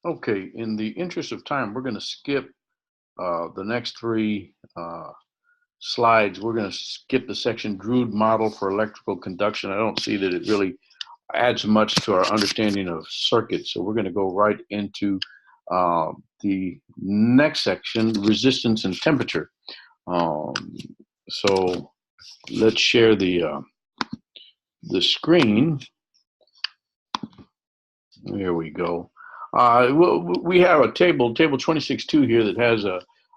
Okay, in the interest of time, we're going to skip the next three slides. We're going to skip the section Drude model for electrical conduction. I don't see that it really adds much to our understanding of circuits. So we're going to go right into the next section, resistance and temperature. Um, so let's share the screen. There we go. We have a table 26.2 here that has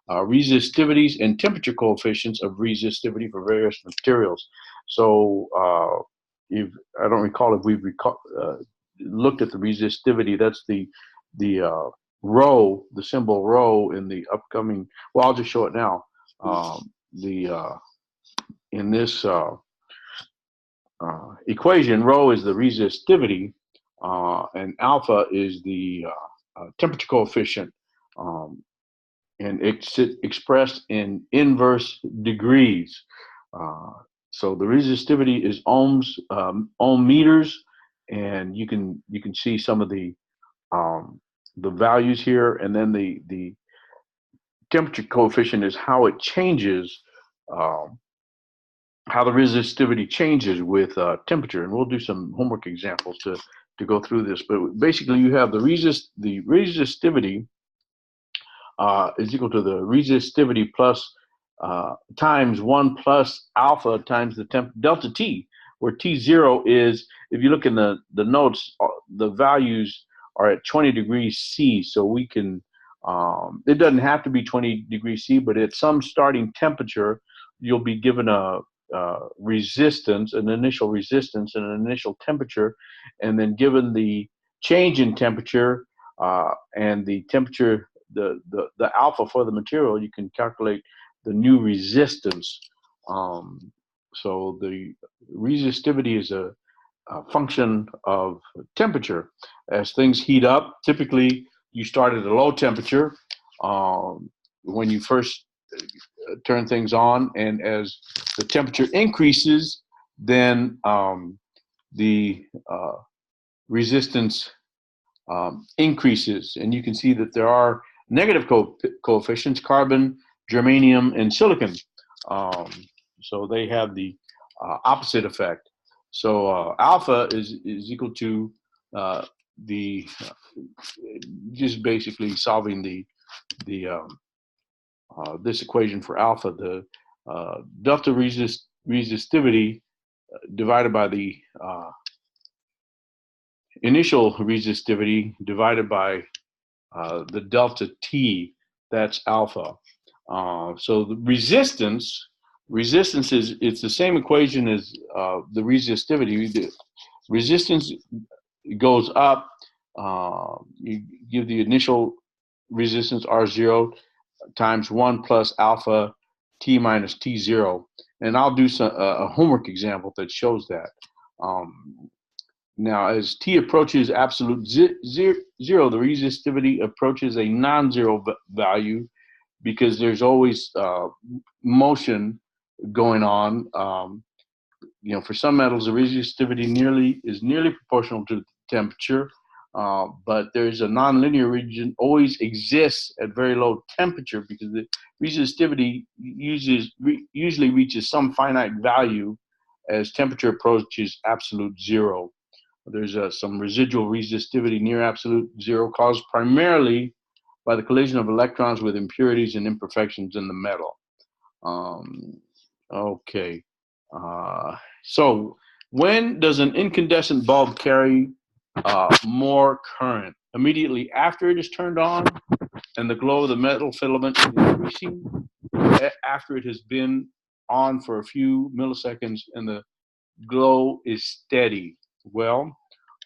resistivities and temperature coefficients of resistivity for various materials. So if I don't recall if we've looked at the resistivity, that's the rho, the symbol rho in the upcoming. Well, I'll just show it now. The in this equation, rho is the resistivity, and alpha is the temperature coefficient, um, and it's expressed in inverse degrees. Uh, so the resistivity is ohms, ohm meters, and you can see some of the values here, and then the temperature coefficient is how it changes. Um, how the resistivity changes with temperature, and we'll do some homework examples to go through this. But basically, you have the resistivity is equal to the resistivity plus times 1 plus alpha times the delta T, where T0 is, if you look in the notes, the values are at 20 degrees C. So we can, it doesn't have to be 20 degrees C, but at some starting temperature, you'll be given a resistance, an initial resistance and an initial temperature, and then given the change in temperature and the temperature, the alpha for the material, you can calculate the new resistance. Um, so the resistivity is a function of temperature. As things heat up, typically you start at a low temperature when you first turn things on, and as the temperature increases, then the resistance increases, and you can see that there are negative coefficients: carbon, germanium, and silicon. Um, so they have the opposite effect. So alpha is equal to the just basically solving the this equation for alpha, the delta resistivity divided by the initial resistivity divided by the delta T, that's alpha. So the resistance is, it's the same equation as the resistivity. The resistance goes up. You give the initial resistance R0 times 1 plus alpha T minus T0. And I'll do a homework example that shows that. Now, as T approaches absolute zero, the resistivity approaches a non-zero value because there's always motion going on. For some metals, the resistivity is nearly proportional to the temperature, but there's a nonlinear region always exists at very low temperature because the resistivity usually reaches some finite value as temperature approaches absolute zero. There's some residual resistivity near absolute zero caused primarily by the collision of electrons with impurities and imperfections in the metal. Okay. So when does an incandescent bulb carry more current? Immediately after it is turned on and the glow of the metal filament is increasing, after it has been on for a few milliseconds and the glow is steady. Well,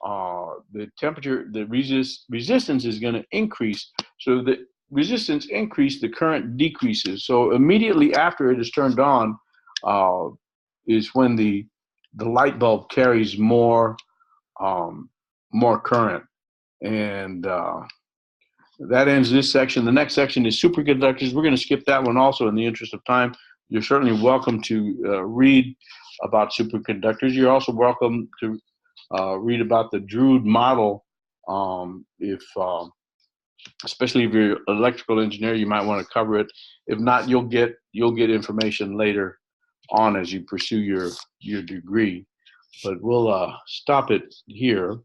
the temperature, the resistance is going to increase. So the resistance increase, the current decreases. So immediately after it is turned on is when the light bulb carries more current. And that ends this section. The next section is superconductors. We're going to skip that one also in the interest of time. You're certainly welcome to read about superconductors. You're also welcome to read about the Drude model if especially if you're an electrical engineer, you might want to cover it. If not, you'll get information later on as you pursue your degree. But we'll stop it here.